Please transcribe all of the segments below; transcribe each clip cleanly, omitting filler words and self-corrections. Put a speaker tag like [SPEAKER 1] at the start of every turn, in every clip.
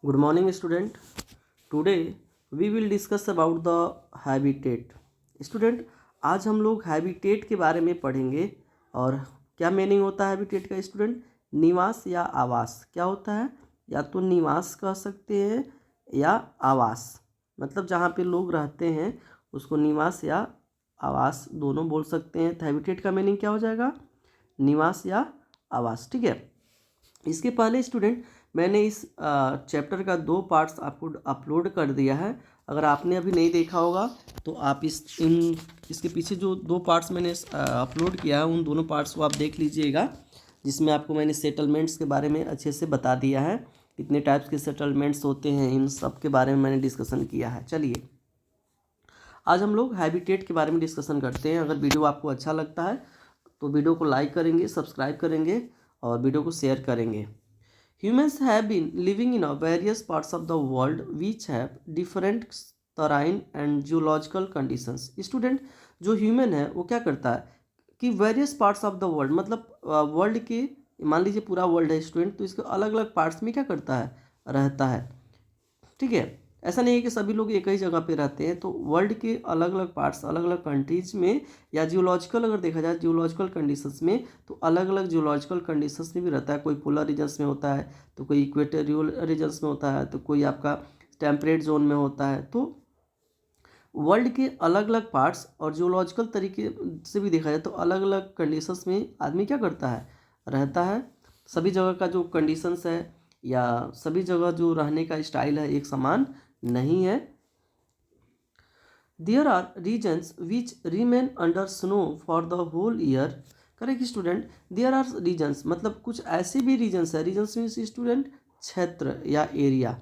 [SPEAKER 1] Good morning, student. Today we will discuss about the habitat. Student, आज हम लोग habitat के बारे में पढ़ेंगे। और क्या मीनिंग होता है हैबिटेट का स्टूडेंट? निवास या आवास। क्या होता है? या तो निवास कह सकते हैं या आवास, मतलब जहाँ पे लोग रहते हैं उसको निवास या आवास दोनों बोल सकते हैं। तो हैबिटेट का मीनिंग क्या हो जाएगा? निवास या आवास। ठीक है। इसके पहले स्टूडेंट मैंने इस चैप्टर का 2 पार्ट्स आपको अपलोड कर दिया है। अगर आपने अभी नहीं देखा होगा तो आप इसके पीछे जो 2 पार्ट्स मैंने अपलोड किया है उन दोनों पार्ट्स को आप देख लीजिएगा, जिसमें आपको मैंने सेटलमेंट्स के बारे में अच्छे से बता दिया है। कितने टाइप्स के सेटलमेंट्स होते हैं इन सब के बारे में मैंने डिस्कशन किया है। चलिए आज हम लोग हैबिटेट के बारे में डिस्कशन करते हैं। अगर वीडियो आपको अच्छा लगता है तो वीडियो को लाइक करेंगे, सब्सक्राइब करेंगे और वीडियो को शेयर करेंगे। Humans have been living in various parts of the world which have different terrain and geological conditions. Student, जो ह्यूमन है वो क्या करता है कि various parts of the world, मतलब वर्ल्ड के, मान लीजिए पूरा वर्ल्ड है स्टूडेंट, तो इसके अलग अलग पार्ट्स में क्या करता है? रहता है। ठीक है। ऐसा नहीं है कि सभी लोग एक ही जगह पे रहते हैं। तो वर्ल्ड के अलग अलग पार्ट्स, अलग अलग कंट्रीज में, या जियोलॉजिकल अगर देखा जाए जियोलॉजिकल कंडीशंस में, तो अलग अलग जियोलॉजिकल कंडीशंस में भी रहता है। कोई पोलर रीजन्स में होता है, तो कोई इक्वेटोरियल रीजन्स में होता है, तो कोई आपका टेम्परेट जोन में होता है। तो वर्ल्ड के अलग अलग पार्ट्स और जियोलॉजिकल तरीके से भी देखा जाए तो अलग अलग कंडीशंस में आदमी क्या करता है? रहता है। सभी जगह का जो कंडीशंस है या सभी जगह जो रहने का स्टाइल है एक समान नहीं है। There are regions which remain under snow for the whole year. Correct student. There are regions मतलब कुछ ऐसे भी रीजन्स है। रीजन्स मीन्स स्टूडेंट क्षेत्र या एरिया।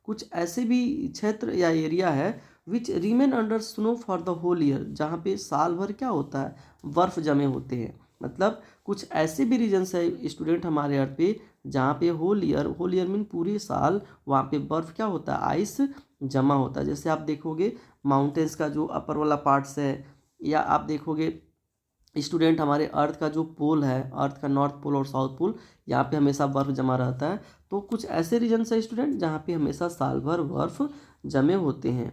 [SPEAKER 1] कुछ ऐसे भी क्षेत्र या एरिया है which remain under snow for the whole year, जहाँ पे साल भर क्या होता है? बर्फ जमे होते हैं। मतलब कुछ ऐसे भी रीजन्स है स्टूडेंट हमारे अर्थ पे जहाँ पे होल ईयर मीन पूरे साल वहाँ पे बर्फ क्या होता है? आइस जमा होता है। जैसे आप देखोगे माउंटेन्स का जो अपर वाला पार्ट्स है, या आप देखोगे स्टूडेंट हमारे अर्थ का जो पोल है, अर्थ का नॉर्थ पोल और साउथ पोल, यहाँ पे हमेशा बर्फ जमा रहता है। तो कुछ ऐसे रीजन्स है स्टूडेंट जहाँ पे हमेशा साल भर बर्फ जमे होते हैं।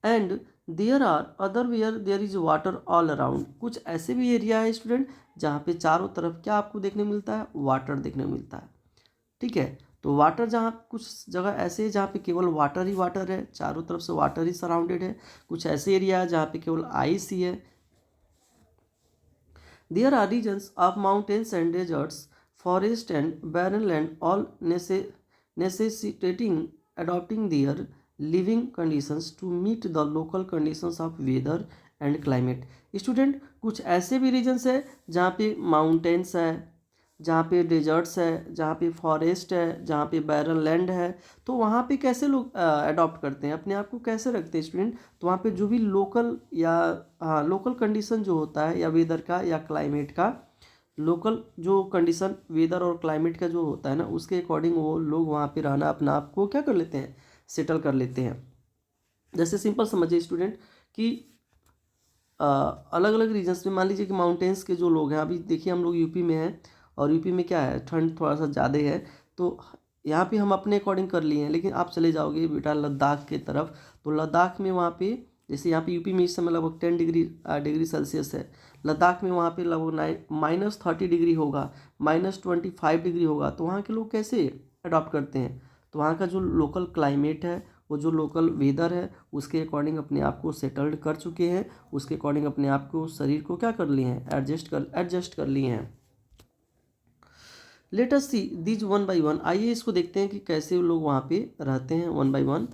[SPEAKER 1] And there are other where there is water all around. कुछ ऐसे भी एरिया है स्टूडेंट जहाँ पे चारों तरफ क्या आपको देखने मिलता है? वाटर देखने मिलता है। ठीक है। तो वाटर, जहाँ कुछ जगह ऐसे है जहाँ पे केवल वाटर ही वाटर है, चारों तरफ से वाटर ही सराउंडेड है। कुछ ऐसे एरिया है जहाँ पे केवल आइस ही है। There are regions of mountains and deserts, forest and barren land, all necessitating adopting their living conditions to meet the local conditions of weather and climate. Student, कुछ ऐसे भी रीजन्स है जहाँ पे माउंटेन्स है, जहाँ पे डेजर्ट्स है, जहाँ पे फॉरेस्ट है, जहाँ पे बैरन लैंड है। तो वहाँ पे कैसे लोग अडॉप्ट करते हैं, अपने आप को कैसे रखते हैं स्टूडेंट? तो वहाँ पे जो भी लोकल या लोकल कंडीशन जो होता है, या वेदर का या क्लाइमेट का, लोकल जो कंडीशन वेदर और क्लाइमेट का जो होता है ना, उसके अकॉर्डिंग वो लोग वहाँ पे रहना अपना आप को क्या कर लेते हैं? सेटल कर लेते हैं। जैसे सिंपल समझिए स्टूडेंट कि अलग अलग रीजन्स में, मान लीजिए कि माउंटेन्स के जो लोग हैं, अभी देखिए हम लोग यूपी में हैं और यूपी में क्या है, ठंड थोड़ा सा ज़्यादा है। तो यहाँ पे हम अपने अकॉर्डिंग कर लिए हैं। लेकिन आप चले जाओगे बेटा लद्दाख के तरफ, तो लद्दाख में वहाँ पे, जैसे यहाँ पे यूपी में इस समय लगभग 10 डिग्री सेल्सियस है, लद्दाख में वहाँ पे लगभग -30 डिग्री होगा, -25 डिग्री होगा। तो वहाँ के लोग कैसे अडॉप्ट करते हैं? तो वहाँ का जो लोकल क्लाइमेट है, वो जो लोकल वेदर है, उसके अकॉर्डिंग अपने आप को सेटल्ड कर चुके हैं। उसके अकॉर्डिंग अपने आप को, शरीर को क्या कर लिए हैं? एडजस्ट कर लिए हैं। Let us see these one by one. आइए इसको देखते हैं कि कैसे लोग वहाँ पे रहते हैं वन बाय वन।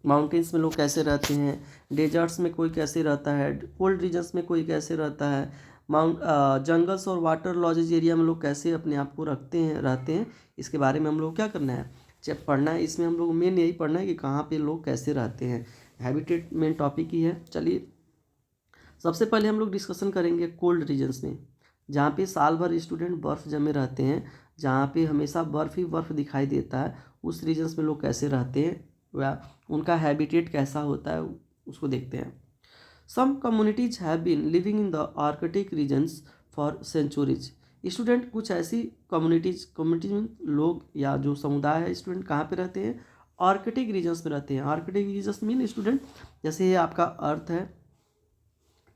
[SPEAKER 1] माउंटेन्स में लोग कैसे रहते हैं, डेजर्ट्स में कोई कैसे रहता है, कोल्ड रीजन्स में कोई कैसे रहता है, जंगल्स और वाटर लॉजेज एरिया में लोग कैसे अपने आप को रखते हैं, रहते हैं। इसके बारे में हम लोग क्या करना है? जब पढ़ना है, इसमें हम लोग मेन यही पढ़ना है कि कहाँ पे लोग कैसे रहते हैं। हैबिटेट मेन टॉपिक ही है। चलिए सबसे पहले हम लोग डिस्कशन करेंगे कोल्ड रीजन्स में, जहाँ पे साल भर स्टूडेंट बर्फ़ जमे रहते हैं, जहाँ पे हमेशा बर्फ़ ही बर्फ़ दिखाई देता है। उस रीजन्स में लोग कैसे रहते हैं या उनका हैबिटेट कैसा होता है, उसको देखते हैं। Some communities have been living in the Arctic regions for centuries. Student कुछ ऐसी कम्युनिटीज में लोग या जो समुदाय है स्टूडेंट कहाँ पे रहते हैं, आर्कटिक रीजन्स में रहते हैं। आर्कटिक रीजन्स मीन स्टूडेंट जैसे ये आपका अर्थ है,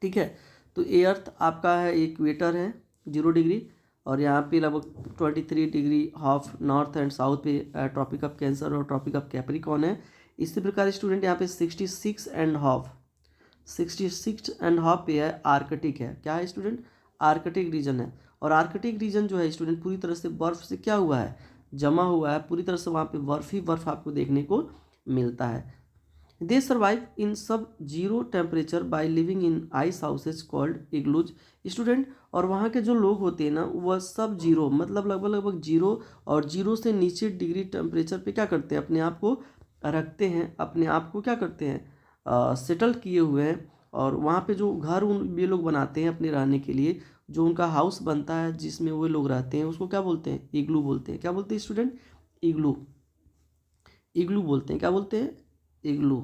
[SPEAKER 1] ठीक है, तो ये अर्थ आपका है इक्वेटर है 0 डिग्री, और यहाँ पे लगभग 23 degree half north and south पे ट्रॉपिक ऑफ कैंसर और ट्रॉपिक ऑफ कैप्रिकॉर्न है। इसी प्रकार स्टूडेंट यहाँ पे 66.5 पे है आर्कटिक है। क्या है स्टूडेंट, आर्कटिक रीजन है। और आर्कटिक रीजन जो है स्टूडेंट पूरी तरह से बर्फ से क्या हुआ है, जमा हुआ है, पूरी तरह से वहाँ पे बर्फ ही बर्फ आपको देखने को मिलता है। दे सर्वाइव इन सब zero temperature by living in ice houses called igloos student. और वहाँ के जो लोग होते हैं ना वह सब जीरो मतलब लगभग जीरो और जीरो से नीचे डिग्री टेम्परेचर पे क्या करते हैं, अपने आप को रखते हैं, अपने आप को क्या करते हैं, सेटल किए हुए हैं। और वहाँ पे जो घर ये लोग बनाते हैं अपने रहने के लिए, जो उनका हाउस बनता है जिसमें वो लोग रहते हैं, उसको क्या बोलते हैं, इग्लू बोलते हैं। क्या बोलते हैं स्टूडेंट, इग्लू, इग्लू बोलते हैं। क्या बोलते हैं, इग्लू।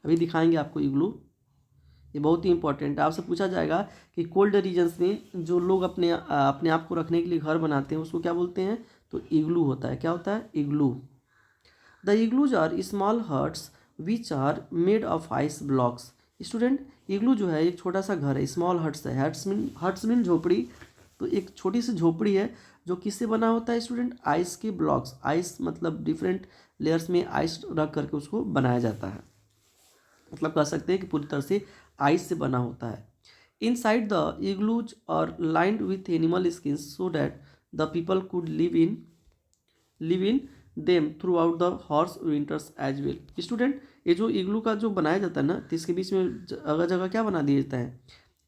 [SPEAKER 1] अभी दिखाएंगे आपको इग्लू, ये बहुत ही इंपॉर्टेंट है। आपसे पूछा जाएगा कि कोल्ड रीजन्स में जो लोग अपने आप को रखने के लिए घर बनाते हैं उसको क्या बोलते हैं, तो इग्लू होता है। क्या होता है, igloo. The igloos are small huts which are made of ice blocks student. Igloo जो है एक छोटा सा घर है, स्मॉल हट्स है। हट्स मीन झोपड़ी, तो एक छोटी सी झोपड़ी है जो किससे बना होता है स्टूडेंट, आइस के ब्लॉक्स। आइस मतलब डिफरेंट लेयर्स में आइस रख करके उसको बनाया जाता है, मतलब कह सकते हैं कि पूरी तरह से आइस से बना होता है। Inside the igloos are lined with animal skins so that the people could live in them throughout the harsh winters as well student. ये जो इग्लू का जो बनाया जाता है ना, तो इसके बीच में जगह जगह क्या बना दिया जाता है,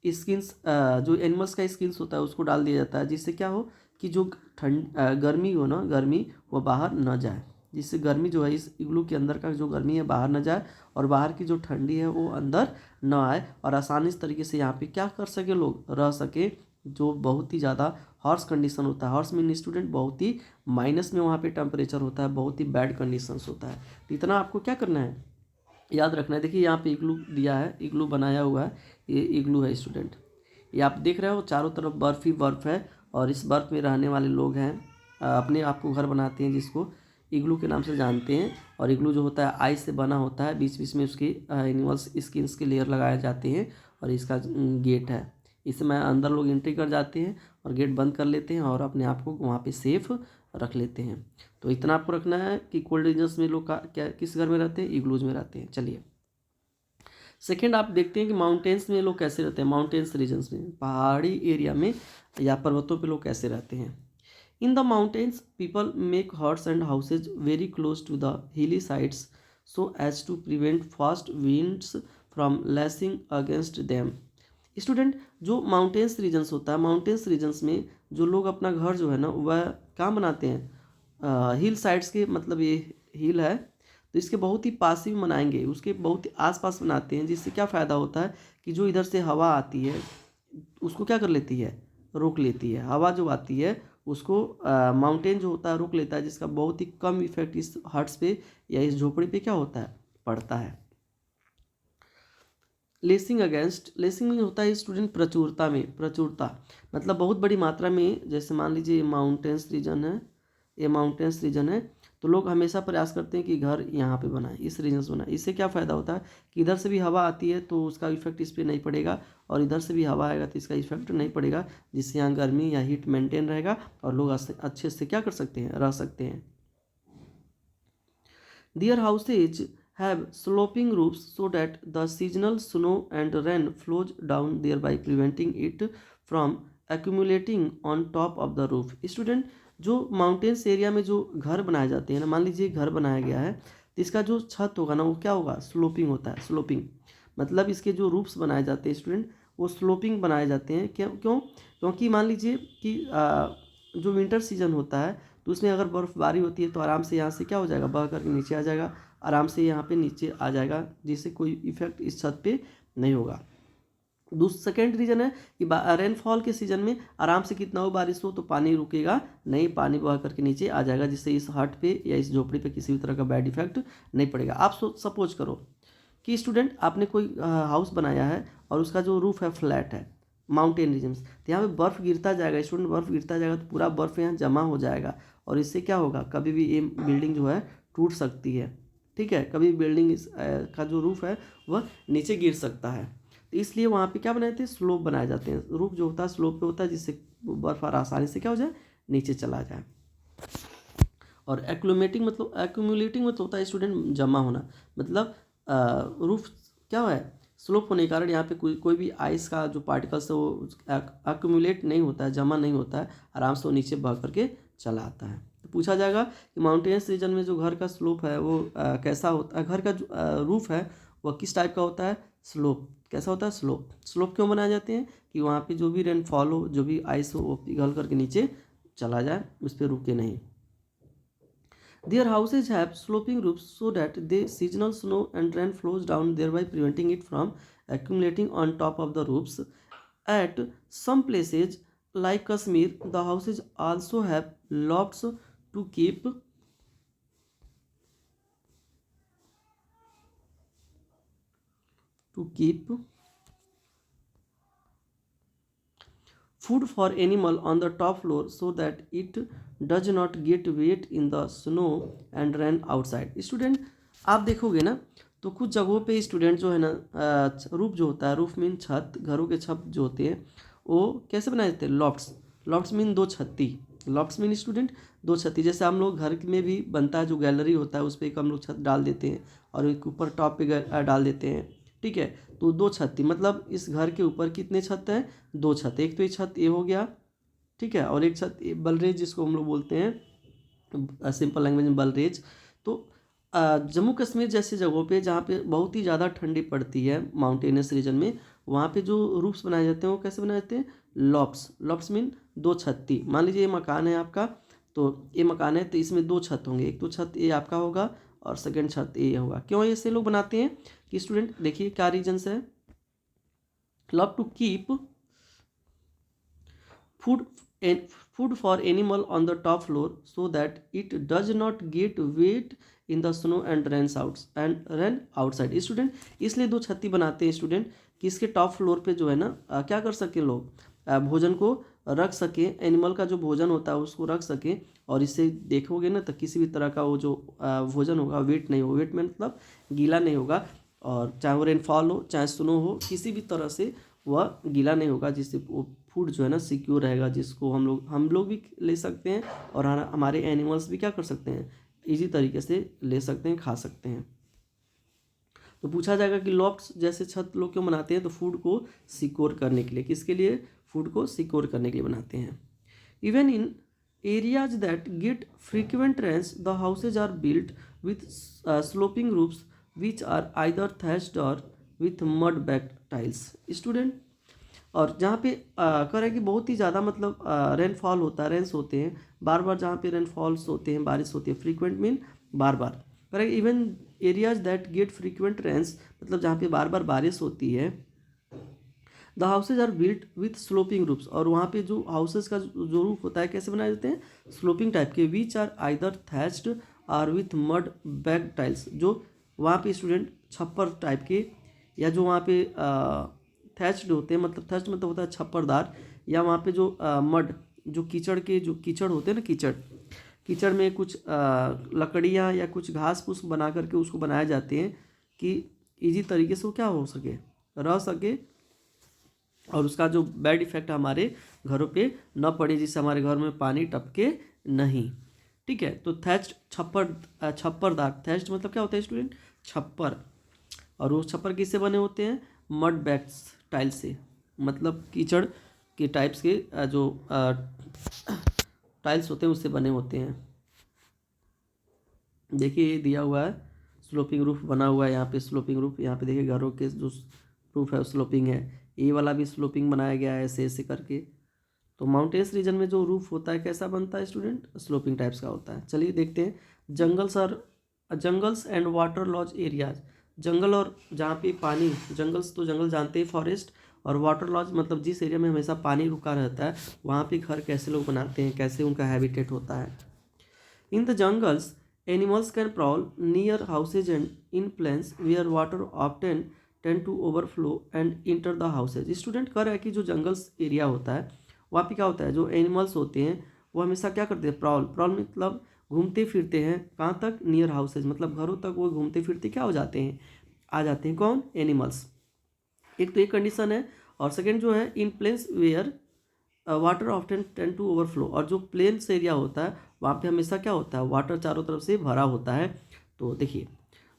[SPEAKER 1] स्किन्स, जो एनिमल्स का स्किन्स होता है उसको डाल दिया जाता है, जिससे क्या हो कि जो गर्मी हो ना, गर्मी वो बाहर न जाए, जिससे गर्मी जो है इस इग्लू के अंदर का जो गर्मी है बाहर न जाए, और बाहर की जो ठंडी है वो अंदर न आए, और आसानी से तरीके से यहाँ पे क्या कर सके, लोग रह सके। जो बहुत ही ज़्यादा हॉर्स कंडीशन होता है, हॉर्स मीन स्टूडेंट बहुत ही माइनस में वहाँ पे टेम्परेचर होता है, बहुत ही बैड कंडीशंस होता है। तो इतना आपको क्या करना है, याद रखना है। देखिए यहाँ पे इग्लू दिया है, इग्लू बनाया हुआ है, ये इग्लू है स्टूडेंट। ये आप देख रहे हो चारों तरफ बर्फ़ ही बर्फ़ है, और इस बर्फ़ में रहने वाले लोग हैं, अपने आप को घर बनाते हैं जिसको इग्लू के नाम से जानते हैं। और इग्लू जो होता है आइस से बना होता है, बीच बीच में उसकी एनिमल्स स्किन्स के लेयर लगाए जाते हैं, और इसका गेट है। इसमें अंदर लोग एंट्री कर जाते हैं और गेट बंद कर लेते हैं और अपने आप को वहाँ पे सेफ रख लेते हैं। तो इतना आपको रखना है कि कोल्ड रीजन्स में लोग क्या किस घर में रहते हैं, इग्लूज में रहते हैं। चलिए सेकेंड आप देखते हैं कि माउंटेन्स में लोग कैसे रहते हैं। माउंटेन्स रीजन्स में, पहाड़ी एरिया में या पर्वतों पे लोग कैसे रहते हैं। In the mountains people make huts and houses very close to the hilly sides so as to prevent fast winds from lashing against them student. जो माउंटेन्स रीजन्स होता है, माउंटेन्स रीजन्स में जो लोग अपना घर जो है ना वह कहाँ बनाते हैं, हिल साइड्स के, मतलब ये हिल है तो इसके बहुत ही पास ही बनाएंगे, उसके बहुत ही आसपास बनाते हैं, जिससे क्या फ़ायदा होता है कि जो इधर से हवा आती है उसको क्या कर लेती है, रोक लेती है। हवा जो आती है उसको माउंटेन जो होता है रोक लेता है, जिसका बहुत ही कम इफेक्ट इस हट्स पे या इस झोपड़ी पे क्या होता है, पड़ता है। लेसिंग अगेंस्ट, लेसिंग में होता है स्टूडेंट प्रचुरता में, प्रचुरता मतलब बहुत बड़ी मात्रा में। जैसे मान लीजिए माउंटेन्स रीजन है, ये माउंटेन्स रीजन है, तो लोग हमेशा प्रयास करते हैं कि घर यहाँ पे बनाए, इस रीजन से बनाए। इससे क्या फ़ायदा होता है कि इधर से भी हवा आती है तो उसका इफेक्ट इस पर नहीं पड़ेगा, और इधर से भी हवा आएगा तो इसका इफेक्ट नहीं पड़ेगा, जिससे यहाँ गर्मी या हीट मेंटेन रहेगा और लोग अच्छे से क्या कर सकते हैं, रह सकते हैं। Their houses have sloping roofs so that the seasonal snow and rain flows down, thereby preventing it from accumulating on top of the roof. Student जो माउंटेन्स एरिया में जो घर बनाए जाते हैं ना, मान लीजिए घर बनाया गया है तो इसका जो छत होगा ना वो क्या होगा, स्लोपिंग होता है। स्लोपिंग मतलब इसके जो रूफ्स बनाए जाते हैं स्टूडेंट वो स्लोपिंग बनाए जाते हैं। क्यों क्योंकि मान लीजिए कि जो विंटर सीजन होता है तो उसमें अगर बर्फ़बारी होती है तो आराम से यहाँ से क्या हो जाएगा, बह करके नीचे आ जाएगा, आराम से यहाँ पे नीचे आ जाएगा, जिससे कोई इफेक्ट इस छत पे नहीं होगा। सेकेंड रीज़न है कि रेनफॉल के सीज़न में आराम से कितना हो बारिश हो तो पानी रुकेगा नहीं, पानी बह करके नीचे आ जाएगा, जिससे इस हट पे या इस झोपड़ी पे किसी भी तरह का बैड इफेक्ट नहीं पड़ेगा। आप सपोज करो कि स्टूडेंट आपने कोई हाउस बनाया है और उसका जो रूफ़ है फ्लैट है, माउंटेन रीजन्स, तो यहाँ पे बर्फ़ गिरता जाएगा स्टूडेंट, बर्फ़ गिरता जाएगा तो पूरा बर्फ़ यहाँ जमा हो जाएगा और इससे क्या होगा, कभी भी ये बिल्डिंग जो है टूट सकती है। ठीक है, कभी बिल्डिंग का जो रूफ है वह नीचे गिर सकता है। तो इसलिए वहाँ पे क्या बनाए थे, स्लोप बनाए जाते हैं। रूफ जो होता है स्लोप पे होता है, जिससे बर्फ़ आसानी से क्या हो जाए, नीचे चला जाए। और एक्यूमुलेटिंग मतलब होता है स्टूडेंट जमा होना, मतलब रूफ क्या है, स्लोप होने के कारण यहाँ पे कोई भी आइस का जो पार्टिकल्स है वो एक्यूमुलेट नहीं होता है, जमा नहीं होता है, आराम से वो नीचे बह करके चला आता है। तो पूछा जाएगा कि माउंटेन्स रीजन में जो घर का स्लोप है वो कैसा होता है, घर का जो रूफ है वह किस टाइप का होता है, स्लोप। कैसा होता है, स्लोप। स्लोप क्यों बनाए जाते हैं, कि वहाँ पे जो भी रेनफॉल हो, जो भी आइस हो, वो पिघल करके नीचे चला जाए, उस पर रुके नहीं। Their houses have sloping roofs so that the seasonal snow and rain flows down, thereby preventing it from accumulating on top of the roofs. At some places like Kashmir, the houses also have lofts to keep food for animal on the top floor so that it does not get wet in the snow and rain outside. Student आप देखोगे ना तो कुछ जगहों पे student जो है ना रूफ जो होता है, रूफ मीन छत, घरों के छत जो होते हैं वो कैसे बनाए जाते हैं, लॉफ्ट्स। लॉफ्ट्स मीन दो छत्ती, लॉफ्ट्स मीन स्टूडेंट दो छत्ती। जैसे हम लोग घर में भी बनता है जो गैलरी होता है उस पर एक हम लोग छत डाल देते हैं और एक ऊपर टॉप पे डाल देते हैं। ठीक है, तो दो छत्ती मतलब इस घर के ऊपर कितने छत हैं, दो छत। एक तो ये छत ये हो गया, ठीक है, और एक छत बलरेज जिसको हम लोग बोलते हैं सिंपल लैंग्वेज में बलरेज। तो जम्मू कश्मीर जैसे जगहों पे जहाँ पे बहुत ही ज़्यादा ठंडी पड़ती है माउंटेनियस रीजन में, वहाँ पे जो रूफ्स बनाए जाते हैं वो कैसे बनाए जाते हैं, लॉफ्ट्स। लॉफ्ट्स मीन दो छत्ती। मान लीजिए ये मकान है आपका, तो ये मकान है तो इसमें दो छत होंगे, एक तो छत ये आपका होगा और सेकंड छत ये होगा। क्यों ऐसे लोग बनाते हैं कि स्टूडेंट देखिए क्या रीजन्स है, love to keep food for animal on the top floor so that it does not get wet in the snow and rain outside। Student इसलिए दो छत्ती बनाते हैं स्टूडेंट कि इसके टॉप फ्लोर पे जो है ना क्या कर सकें लोग, भोजन को रख सकें, एनिमल का जो भोजन होता है उसको रख सकें। और इससे देखोगे ना तो किसी भी तरह का वो जो भोजन होगा वेट नहीं होगा, वेट में मतलब गीला नहीं होगा, और चाहे वो रेनफॉल हो चाहे स्नो हो किसी भी तरह से वह गीला नहीं होगा, जिससे वो फूड जो है ना सिक्योर रहेगा, जिसको हम लोग भी ले सकते हैं और हमारे एनिमल्स भी क्या कर सकते हैं, इजी तरीके से ले सकते हैं, खा सकते हैं। तो पूछा जाएगा कि लॉफ्ट्स जैसे छत लोग क्यों बनाते हैं, तो फूड को सिक्योर करने के लिए। किसके लिए, फूड को सिक्योर करने के लिए बनाते हैं। Even in areas that get frequent rains the houses are built with sloping roofs which are either thatched or with mud baked tiles. Student और जहाँ पे कह रहे कि बहुत ही ज़्यादा मतलब रेनफॉल होता है, रेंस होते हैं बार बार, जहाँ पे रेनफॉल्स होते हैं, बारिश होती है, फ्रीक्वेंट मीन बार बार। कह रहे even areas that get frequent rains मतलब जहाँ पे बार बार बारिश होती है, the houses are built with sloping roofs, और वहाँ पे जो हाउसेज का जो रूफ होता है कैसे बनाए जाते हैं, स्लोपिंग टाइप के, which are either thatched or with mud baked tiles. जो वहाँ पे स्टूडेंट छप्पर टाइप के, या जो वहाँ पे थैच्ड होते हैं, मतलब थैच्ड मतलब होता है छप्परदार, या वहाँ पे जो मड जो कीचड़ के जो कीचड़ होते हैं ना, कीचड़ में कुछ लकड़ियाँ या कुछ घास फूस बना करके उसको बनाए जाते हैं कि इजी तरीके से वो क्या हो सके, रह सके, और उसका जो बैड इफेक्ट हमारे घरों पे न पड़े, जिससे हमारे घर में पानी टपके नहीं। ठीक है, तो थैच्ड छप्परदार, थैच्ड मतलब क्या होता है स्टूडेंट, छप्पर, और वो छप्पर किससे बने होते हैं, मड बैग्स टाइल से, मतलब कीचड़ के टाइप्स के जो टाइल्स होते हैं उससे बने होते हैं। देखिए ये दिया हुआ है स्लोपिंग रूफ बना हुआ है, यहाँ पे स्लोपिंग रूफ, यहाँ पे देखिए घरों के जो रूफ है स्लोपिंग है, ये वाला भी स्लोपिंग बनाया गया है ऐसे ऐसे करके। तो माउंटेन्स रीजन में जो रूफ होता है कैसा बनता है स्टूडेंट, स्लोपिंग टाइप्स का होता है। चलिए देखते हैं, jungles and water logged areas, जंगल और जहाँ पे पानी, जंगल्स तो जंगल जानते हैं, फॉरेस्ट, और वाटर लॉज मतलब जिस एरिया में हमेशा पानी रुका रहता है वहाँ पे घर कैसे लोग बनाते हैं, कैसे उनका हैबिटेट होता है। In the jungles animals can prowl near houses and in plains where water often tend to overflow and enter the houses. Student कह रहा है कि जो जंगल्स एरिया होता है वहाँ पे क्या होता है, जो एनिमल्स होते हैं वो हमेशा क्या करते हैं, प्रॉल प्रॉल मतलब घूमते फिरते हैं कहाँ तक, नियर हाउसेज मतलब घरों तक वो घूमते फिरते क्या हो जाते हैं, आ जाते हैं। कौन, एनिमल्स। एक तो एक कंडीशन है, और सेकेंड जो है in plains where water often tend to overflow, और जो प्लेन्स एरिया होता है वहाँ पे हमेशा क्या होता है, वाटर चारों तरफ से भरा होता है। तो देखिए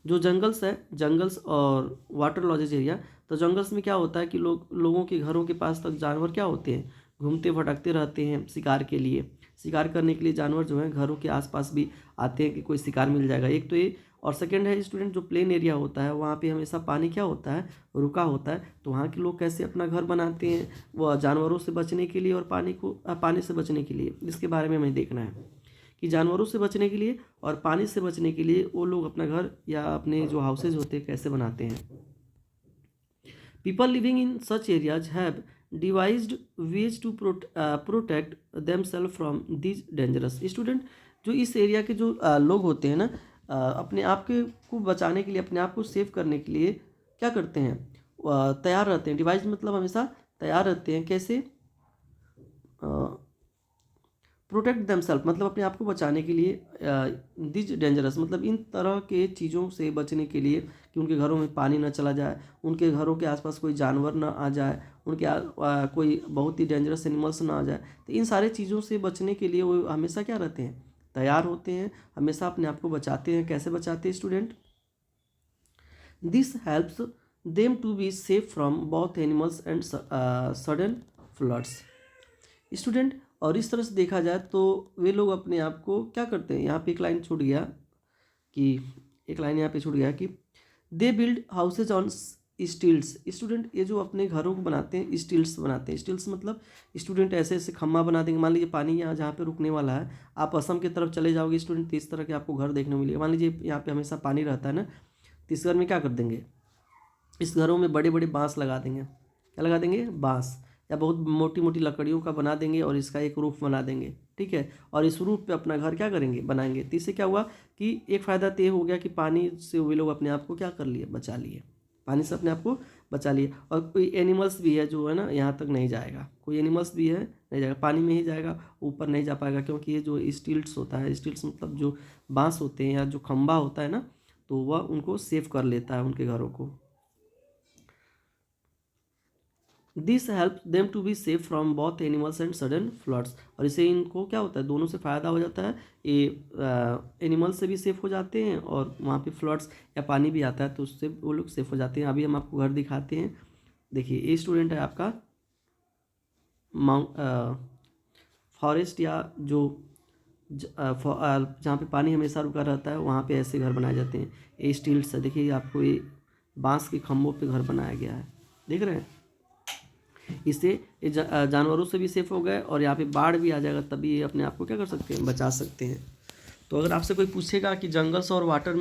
[SPEAKER 1] जो जंगल्स है, जंगल्स और वाटर लॉजेज एरिया, तो जंगल्स में क्या होता है कि लोगों के घरों के पास तक जानवर क्या होते हैं, घूमते भटकते रहते हैं शिकार के लिए। शिकार करने के लिए जानवर जो है घरों के आसपास भी आते हैं कि कोई शिकार मिल जाएगा, एक तो ये। और सेकंड है स्टूडेंट, जो प्लेन एरिया होता है वहाँ पे हमेशा पानी क्या होता है, रुका होता है। तो वहाँ के लोग कैसे अपना घर बनाते हैं, वो जानवरों से बचने के लिए और पानी से बचने के लिए, इसके बारे में हमें देखना है कि जानवरों से बचने के लिए और पानी से बचने के लिए वो लोग अपना घर या अपने जो हाउसेज होते हैं कैसे बनाते हैं। People living in such areas have devised ways to protect themselves from this dangerous. Student जो इस एरिया के जो लोग होते हैं ना, अपने आप के को बचाने के लिए, अपने आप को सेव करने के लिए क्या करते हैं, तैयार रहते हैं। डिवाइज मतलब हमेशा तैयार रहते हैं, कैसे, प्रोटेक्ट देमसेल्फ मतलब अपने आप को बचाने के लिए, दिज डेंजरस मतलब इन तरह के चीज़ों से बचने के लिए कि उनके घरों में पानी ना चला जाए, उनके घरों के आसपास कोई जानवर ना आ जाए, कोई बहुत ही डेंजरस एनिमल्स ना आ जाए। तो इन सारे चीज़ों से बचने के लिए वो हमेशा क्या रहते हैं, तैयार होते हैं, हमेशा अपने आप को बचाते हैं। कैसे बचाते हैं student, this helps them to be safe from both animals and sudden floods. Student और इस तरह से देखा जाए तो वे लोग अपने आप को क्या करते हैं, यहाँ पे एक लाइन छूट गया कि, एक लाइन यहाँ पे छूट गया कि they build houses on stilts. Student ये जो अपने घरों को बनाते हैं स्टील्स बनाते हैं। स्टील्स मतलब स्टूडेंट ऐसे ऐसे खम्मा बना देंगे। मान लीजिए पानी यहाँ जहाँ पे रुकने वाला है, आप असम की तरफ चले जाओगे स्टूडेंट तो इस तरह के आपको घर देखने को मिलेगा। मान लीजिए यहाँ पे हमेशा पानी रहता है ना, तो इस घर में क्या कर देंगे, इस घरों में बड़े बड़े बांस लगा देंगे। क्या लगा देंगे, बांस, या बहुत मोटी मोटी लकड़ियों का बना देंगे और इसका एक रूफ बना देंगे, ठीक है। और इस रूफ पे अपना घर क्या करेंगे, बनाएंगे। तो इससे क्या हुआ कि एक फ़ायदा तो ये हो गया कि पानी से वे लोग अपने आप को क्या कर लिए, बचा लिए, पानी से अपने आप को बचा लिए। और कोई एनिमल्स भी है जो है ना यहाँ तक नहीं जाएगा, कोई एनिमल्स भी है नहीं जाएगा, पानी में ही जाएगा, ऊपर नहीं जा पाएगा, क्योंकि ये जो स्टील्स होता है, स्टील्स मतलब जो बांस होते हैं या जो खंबा होता है ना, तो वह उनको सेव कर लेता है उनके घरों को। This help them to be safe from both animals and sudden floods. और इससे इनको क्या होता है, दोनों से फ़ायदा हो जाता है। ये एनिमल्स से भी सेफ हो जाते हैं और वहाँ पे फ्लड्स या पानी भी आता है तो उससे वो लोग सेफ हो जाते हैं। अभी हम आपको घर दिखाते हैं। देखिए ये स्टूडेंट है आपका फॉरेस्ट, या जो जहाँ पे पानी हमेशा रुका रहता है वहाँ पे ऐसे घर बनाए जाते हैं। ये स्टील से, देखिए आपको ये बांस के खम्भों पे घर बनाया गया है, देख रहे हैं। इससे ये जानवरों से भी सेफ हो गए और यहाँ पे बाढ़ भी आ जाएगा तभी ये अपने आप को क्या कर सकते हैं, बचा सकते हैं। तो अगर आपसे कोई पूछेगा कि जंगल्स और वाटर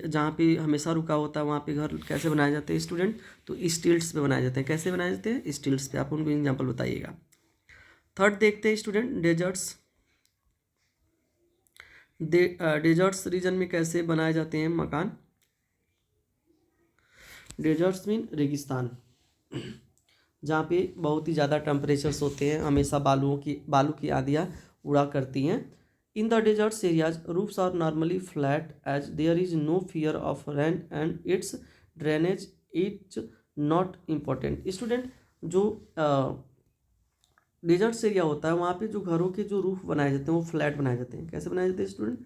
[SPEAKER 1] जहाँ पे हमेशा रुका होता है वहाँ पे घर कैसे बनाए जाते हैं स्टूडेंट, तो स्टील्स पे बनाए जाते हैं। कैसे बनाए जाते हैं, स्टील्स पे। आप उनको एग्जाम्पल बताइएगा। थर्ड देखते हैं स्टूडेंट, डेजर्ट्स। डेजर्ट्स रीजन में कैसे बनाए जाते हैं मकान। डेजर्ट्स मीन रेगिस्तान, जहाँ पे बहुत ही ज़्यादा टेम्परेचर्स होते हैं, हमेशा बालू की आंधियाँ उड़ा करती हैं। In the deserts areas roofs are normally flat as there is no fear of rain and its drainage it's not important. Student जो डेजर्ट्स एरिया होता है वहाँ पे जो घरों के जो रूफ बनाए जाते हैं वो फ्लैट बनाए जाते हैं। कैसे बनाए जाते हैं स्टूडेंट,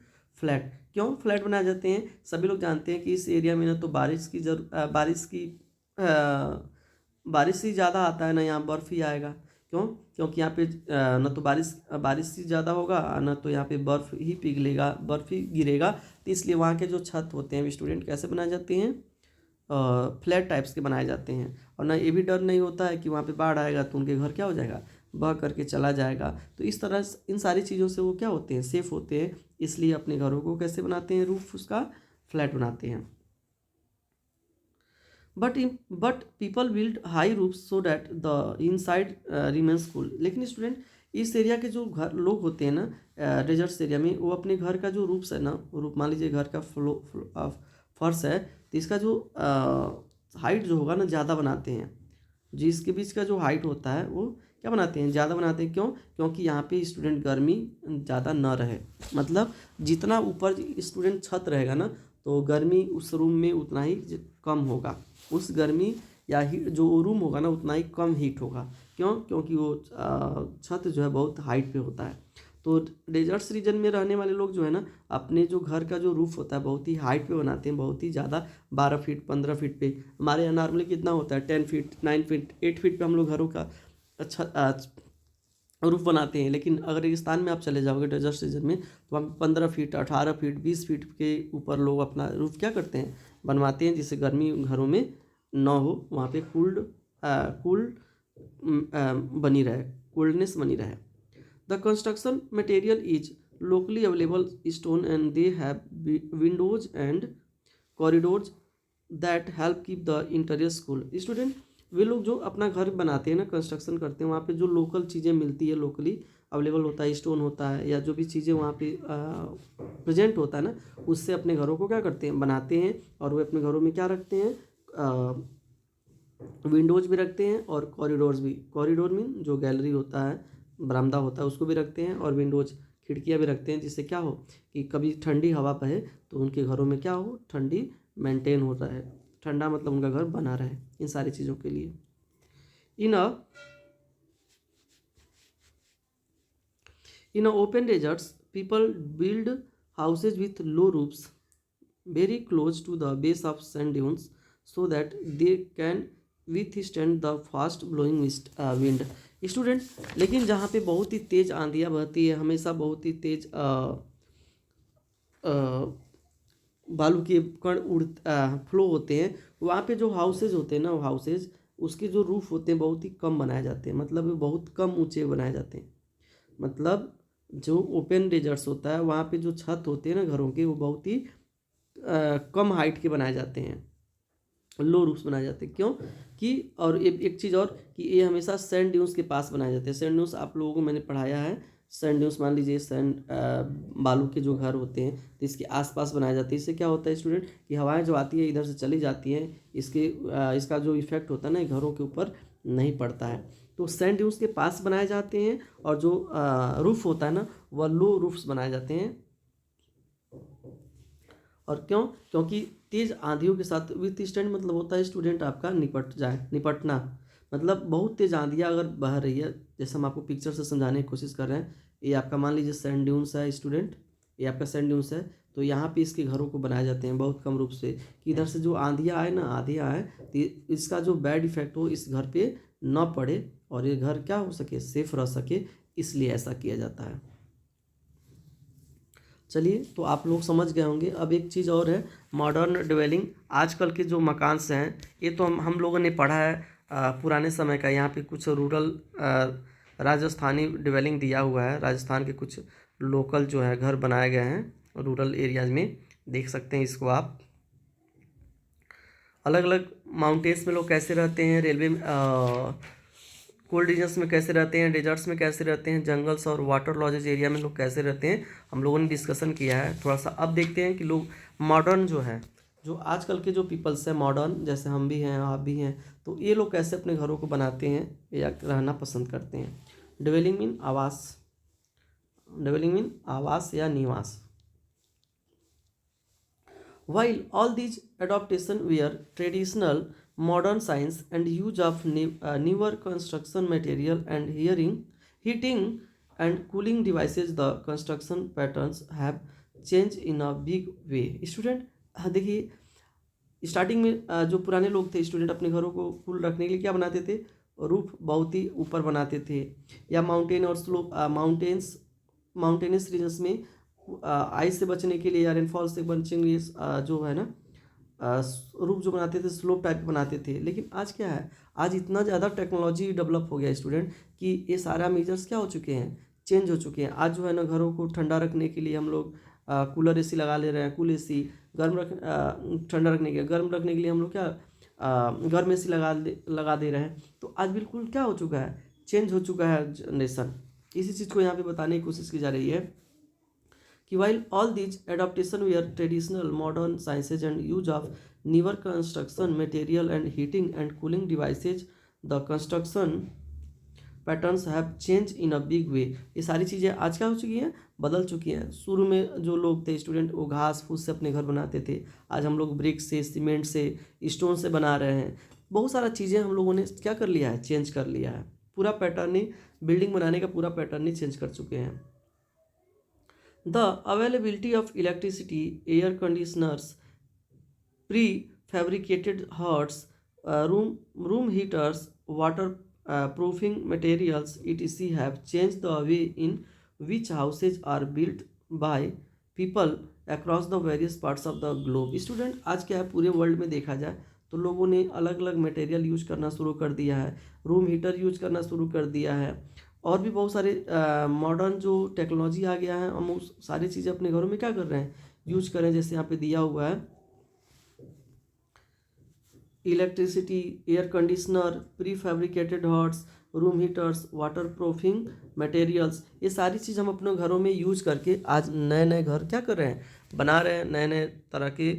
[SPEAKER 1] फ्लैट। क्यों फ्लैट बनाए जाते हैं, सभी लोग जानते हैं कि इस एरिया में ना तो बारिश ही ज़्यादा आता है ना यहाँ बर्फ़ ही आएगा। क्यों, क्योंकि यहाँ पे न तो बारिश ही ज़्यादा होगा, न तो यहाँ पे बर्फ़ ही पिघलेगा, बर्फ़ ही गिरेगा। तो इसलिए वहाँ के जो छत होते हैं स्टूडेंट कैसे बनाए जाते हैं, फ्लैट टाइप्स के बनाए जाते हैं। और ना ये भी डर नहीं होता है कि वहाँ पे बाढ़ आएगा तो उनके घर क्या हो जाएगा, बह करके चला जाएगा। तो इस तरह इन सारी चीज़ों से वो क्या होते हैं, सेफ होते हैं। इसलिए अपने घरों को कैसे बनाते हैं, रूफ उसका फ्लैट बनाते हैं। But people build high roof so that the inside remains cool. लेकिन स्टूडेंट इस एरिया के जो घर लोग होते हैं ना डेजर्ट्स एरिया में, वो अपने घर का जो रूफ्स है ना, रूफ मान लीजिए घर का फर्श है तो इसका जो हाइट जो होगा ना ज़्यादा बनाते हैं, जिसके बीच का जो हाइट होता है वो क्या बनाते हैं, ज़्यादा बनाते हैं। क्यों? क्योंकि यहाँ पे स्टूडेंट गर्मी ज़्यादा ना रहे। मतलब जितना ऊपर स्टूडेंट छत रहेगा ना तो गर्मी उस रूम में उतना ही कम होगा, उस गर्मी या हीट जो रूम होगा ना उतना ही कम हीट होगा। क्यों? क्योंकि वो छत जो है बहुत हाइट पे होता है। तो डेजर्ट्स रीजन में रहने वाले लोग जो है ना अपने जो घर का जो रूफ होता है बहुत ही हाइट पे बनाते हैं, बहुत ही ज़्यादा 12 फीट 15 फीट पे। हमारे यहाँ नॉर्मली कितना होता है 10 फीट 9 फीट 8 फीट पे हम लोग घरों का अच्छा रूफ बनाते हैं। लेकिन अगर रेगिस्तान में आप चले जाओगे डेजर्ट सीजन में तो वहाँ 15 फीट 18 फीट 20 फीट के ऊपर लोग अपना रूफ क्या करते हैं, बनवाते हैं, जिससे गर्मी घरों में ना हो, वहाँ पे कूल बनी रहे, कोल्डनेस बनी रहे। The construction material is locally available stone and they have windows and corridors that help keep the interior cool. Student वे लोग जो अपना घर बनाते हैं ना, कंस्ट्रक्शन करते हैं, वहाँ पे जो लोकल चीज़ें मिलती है, लोकली अवेलेबल होता है, स्टोन होता है या जो भी चीज़ें वहाँ पे प्रेजेंट होता है ना, उससे अपने घरों को क्या करते हैं, बनाते हैं। और वे अपने घरों में क्या रखते हैं, विंडोज भी रखते हैं और कॉरिडोर्स भी। कॉरिडोर मीन जो गैलरी होता है, बरामदा होता है, उसको भी रखते हैं, और विंडोज खिड़कियाँ भी रखते हैं, जिससे क्या हो कि कभी ठंडी हवा बहे तो उनके घरों में क्या हो, ठंडी मेंटेन होता है, ठंडा मतलब उनका घर बना रहे, इन सारी चीज़ों के लिए। In a open deserts people build houses with low roofs very close to the base of sand dunes so that they can withstand the fast blowing wind। Student लेकिन जहाँ पे बहुत ही तेज़ आंधियाँ बहती है, हमेशा बहुत ही तेज़ बालू के कण फ्लो होते हैं, वहाँ पे जो हाउसेज होते हैं ना, वो हाउसेज उसके जो रूफ होते हैं बहुत ही कम बनाए जाते हैं, मतलब वो बहुत कम ऊंचे बनाए जाते हैं। मतलब जो ओपन डेजर्ट्स होता है वहाँ पे जो छत होते हैं ना घरों के, वो बहुत ही कम हाइट के बनाए जाते हैं, लो रूफ्स बनाए जाते हैं। क्यों कि और एक चीज़ और कि ये हमेशा सैंड ड्यून्स के पास बनाए जाते हैं। सैंड ड्यून्स आप लोगों को मैंने पढ़ाया है, सैंड ड्यून्स मान लीजिए सैंड बालू के जो घर होते हैं तो इसके आसपास बनाए जाते हैं। इससे क्या होता है स्टूडेंट कि हवाएं जो आती है इधर से चली जाती हैं, इसका जो इफेक्ट होता है ना घरों के ऊपर नहीं पड़ता है। तो सैंड ड्यून्स के पास बनाए जाते हैं, और जो रूफ होता है ना वह लो रूफ्स बनाए जाते हैं। और क्यों? क्योंकि तेज आंधियों के साथ विथ स्टैंड मतलब होता है स्टूडेंट आपका निपटना। मतलब बहुत तेज आंधियाँ अगर बह रही है, जैसे हम आपको पिक्चर से समझाने की कोशिश कर रहे हैं, ये आपका मान लीजिए सैंड ड्यून्स है स्टूडेंट, ये आपका सैंड ड्यून्स है। तो यहाँ पे इसके घरों को बनाए जाते हैं बहुत कम रूप से, कि इधर से जो आंधियाँ आए ना, आंधियाँ आए तो इसका जो बैड इफेक्ट हो इस घर पे ना पड़े, और ये घर क्या हो सके, सेफ रह सके, इसलिए ऐसा किया जाता है। चलिए, तो आप लोग समझ गए होंगे। अब एक चीज़ और है, मॉडर्न डिवेलिंग। आजकल के जो मकान हैं ये तो हम लोगों ने पढ़ा है पुराने समय का। यहाँ पे कुछ रूरल राजस्थानी डिवेलिंग दिया हुआ है, राजस्थान के कुछ लोकल जो है घर बनाए गए हैं रूरल एरियाज में, देख सकते हैं इसको आप। अलग अलग माउंटेन्स में लोग कैसे रहते हैं, रेलवे कोल्ड रीजन्स में कैसे रहते हैं, डेजर्ट्स में कैसे रहते हैं, जंगल्स और वाटर लॉजेज एरिया में लोग कैसे रहते हैं, हम लोगों ने डिस्कशन किया है थोड़ा सा। अब देखते हैं कि लोग मॉडर्न जो है, जो आजकल के जो पीपल्स हैं मॉडर्न, जैसे हम भी हैं आप भी हैं, तो ये लोग कैसे अपने घरों को बनाते हैं या रहना पसंद करते हैं। डिवेलिंग मीन आवास, डिवेलिंग मीन आवास या निवास। While all these adaptations were traditional, modern science and use of newer construction material and heating and cooling devices, the construction patterns have changed in a big way। Student देखिए, starting में जो पुराने लोग थे student, अपने घरों को cool रखने के लिए क्या बनाते थे, रूफ बहुत ही ऊपर बनाते थे, या माउंटेन और स्लोप माउंटेनस रीजन्स में आइस से बचने के लिए या रेनफॉल से बचने के लिए जो है ना रूफ जो बनाते थे स्लोप टाइप बनाते थे। लेकिन आज क्या है, आज इतना ज़्यादा टेक्नोलॉजी डेवलप हो गया स्टूडेंट कि ये सारा मेजर्स क्या हो चुके हैं, चेंज हो चुके हैं। आज जो है ना घरों को ठंडा रखने के लिए हम लोग कूलर एसी लगा ले रहे हैं, कूल एसी। ठंडा रखने के गर्म रखने के लिए हम लोग क्या गर्म एसी लगा दे रहे हैं। तो आज बिल्कुल क्या हो चुका है, चेंज हो चुका है जनरेशन। इसी चीज़ को यहाँ पे बताने की कोशिश की जा रही है कि while all these adaptation were traditional, modern sciences and use of newer construction material and heating and cooling devices, the construction patterns have change in a big way. ये सारी चीज़ें आज क्या हो चुकी हैं, बदल चुकी हैं। शुरू में जो लोग थे स्टूडेंट, वो घास फूस से अपने घर बनाते थे। आज हम लोग ब्रिक से, सीमेंट से, स्टोन से बना रहे हैं। बहुत सारा चीज़ें हम लोगों ने क्या कर लिया है, चेंज कर लिया है। पूरा पैटर्न ही, बिल्डिंग बनाने का पूरा पैटर्न ही चेंज कर चुके हैं। The availability of electricity, air conditioners, prefabricated huts, room heaters, water proofing materials etc have changed the way in which houses are built by people across the various parts of the globe। Student आज क्या है, पूरे world में देखा जाए तो लोगों ने अलग अलग मटेरियल यूज करना शुरू कर दिया है, रूम हीटर यूज करना शुरू कर दिया है, और भी बहुत सारे मॉडर्न जो टेक्नोलॉजी आ गया है, हम उस सारी चीज़ें अपने घरों में क्या कर रहे हैं, यूज कर रहे हैं। जैसे यहाँ पे दिया हुआ है electricity, air conditioner, pre fabricated hots, room heaters, water proofing materials, ये सारी चीज़ हम अपने घरों में यूज करके आज नए नए घर क्या कर रहे हैं, बना रहे हैं। नए नए तरह के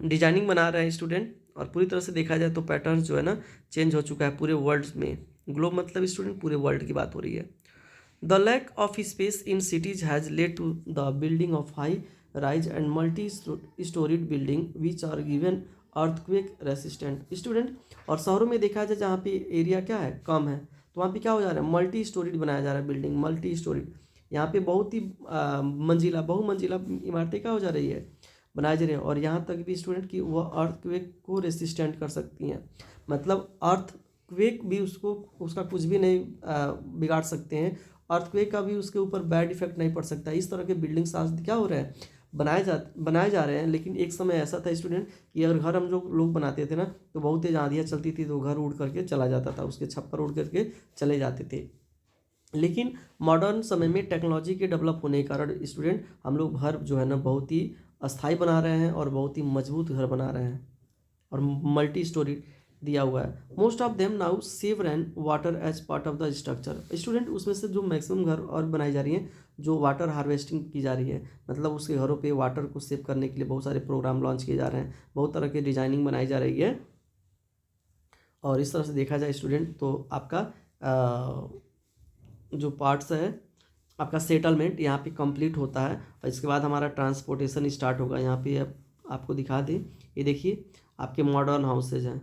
[SPEAKER 1] डिजाइनिंग बना रहे हैं स्टूडेंट। और पूरी तरह से देखा जाए तो पैटर्न जो है ना, चेंज हो चुका है पूरे वर्ल्ड में। ग्लोब मतलब स्टूडेंट पूरे वर्ल्ड की बात हो रही है। The lack of space in cities has led to the building of high rise and multi storied building which are given earthquake resistant. Student, और शहरों में देखा जाए जहाँ पे एरिया क्या है, कम है, तो वहाँ पे क्या हो जा रहा है, मल्टी स्टोरीड बनाया जा रहा है बिल्डिंग, मल्टी स्टोरीड। यहाँ पे बहुत ही मंजिला, बहुमंजिला इमारतें क्या हो जा रही है, बनाई जा रही है। और यहाँ तक भी स्टूडेंट कि वह अर्थक्वेक को रेसिस्टेंट कर सकती हैं। मतलब अर्थक्वेक भी उसको, उसका कुछ भी नहीं बिगाड़ सकते हैं। अर्थक्वेक का भी उसके ऊपर बैड इफेक्ट नहीं पड़ सकता। इस तरह के बिल्डिंग्स आज क्या हो रहे हैं, बनाए जा रहे हैं। लेकिन एक समय ऐसा था स्टूडेंट कि अगर घर हम जो लोग बनाते थे ना, तो बहुत तेज आंधियाँ चलती थी तो घर उड़ करके चला जाता था, उसके छप्पर उड़ करके चले जाते थे। लेकिन मॉडर्न समय में टेक्नोलॉजी के डेवलप होने के कारण स्टूडेंट हम लोग घर जो है ना बहुत ही अस्थायी बना रहे हैं और बहुत ही मजबूत घर बना रहे हैं, और मल्टी स्टोरी दिया हुआ है। Most of them now save rain water as part of the structure. Student, उसमें से जो मैक्सिमम घर और बनाई जा रही हैं जो वाटर हार्वेस्टिंग की जा रही है, मतलब उसके घरों पे वाटर को सेव करने के लिए बहुत सारे प्रोग्राम लॉन्च किए जा रहे हैं, बहुत तरह की डिजाइनिंग बनाई जा रही है। और इस तरह से देखा जाए स्टूडेंट तो आपका जो पार्ट्स है, आपका सेटलमेंट यहाँ पे कंप्लीट होता है। और इसके बाद हमारा ट्रांसपोर्टेशन स्टार्ट होगा। यहाँ पे आपको दिखा दें, ये देखिए आपके मॉडर्न हाउसेज हैं।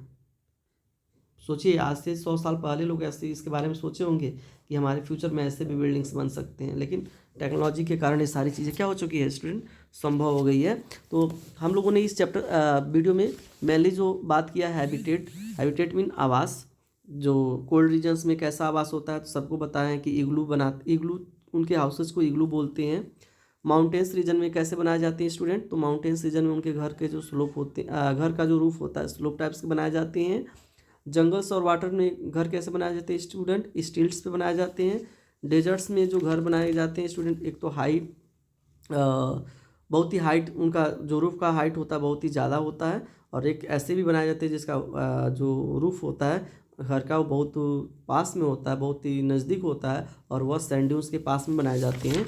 [SPEAKER 1] सोचिए, आज से 100 साल पहले लोग ऐसे इसके बारे में सोचे होंगे कि हमारे फ्यूचर में ऐसे भी बिल्डिंग्स बन सकते हैं। लेकिन टेक्नोलॉजी के कारण ये सारी चीज़ें क्या हो चुकी है स्टूडेंट, संभव हो गई है। तो हम लोगों ने इस वीडियो में मेनली जो बात किया है हैबिटेट मीन आवास। जो कोल्ड रीजन्स में कैसा आवास होता है तो सबको बताया है कि इग्लू उनके हाउसेज को इग्लू बोलते हैं। माउंटेन्स रीजन में कैसे बनाए जाते हैं स्टूडेंट, तो माउंटेन्स रीजन में उनके घर के जो स्लोप होते हैं, घर का जो रूफ होता है स्लोप टाइप्स के बनाए जाते हैं। जंगल्स और वाटर में घर कैसे बनाए जाते हैं स्टूडेंट, स्टिल्ट्स पे बनाए जाते हैं। डेजर्ट्स में जो घर बनाए जाते हैं स्टूडेंट, एक तो हाइट, बहुत ही हाइट, उनका जो रूफ का हाइट होता है बहुत ही ज़्यादा होता है। और एक ऐसे भी बनाए जाते हैं जिसका जो रूफ होता है घर का वो बहुत पास में होता है, बहुत ही नज़दीक होता है, और वह सैंड ड्यून्स के पास में बनाए जाते हैं।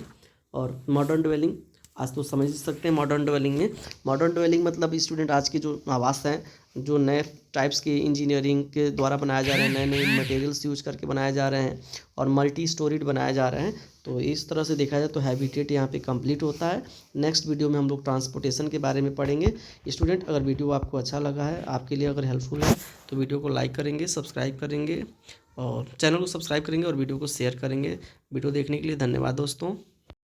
[SPEAKER 1] और मॉडर्न ड्वेलिंग, आज तो समझ सकते हैं मॉडर्न ड्वेलिंग में। मॉडर्न ड्वेलिंग मतलब स्टूडेंट आज के जो आवास हैं, जो नए टाइप्स के इंजीनियरिंग के द्वारा बनाए जा रहे हैं, नए नए मटेरियल्स यूज करके बनाए जा रहे हैं, और मल्टी स्टोरीड बनाए जा रहे हैं। तो इस तरह से देखा जाए तो हैबिटेट यहाँ पे कंप्लीट होता है। नेक्स्ट वीडियो में हम लोग ट्रांसपोर्टेशन के बारे में पढ़ेंगे। स्टूडेंट, अगर वीडियो आपको अच्छा लगा है, आपके लिए अगर हेल्पफुल है, तो वीडियो को लाइक करेंगे, सब्सक्राइब करेंगे, और चैनल को सब्सक्राइब करेंगे और वीडियो को शेयर करेंगे। वीडियो देखने के लिए धन्यवाद दोस्तों।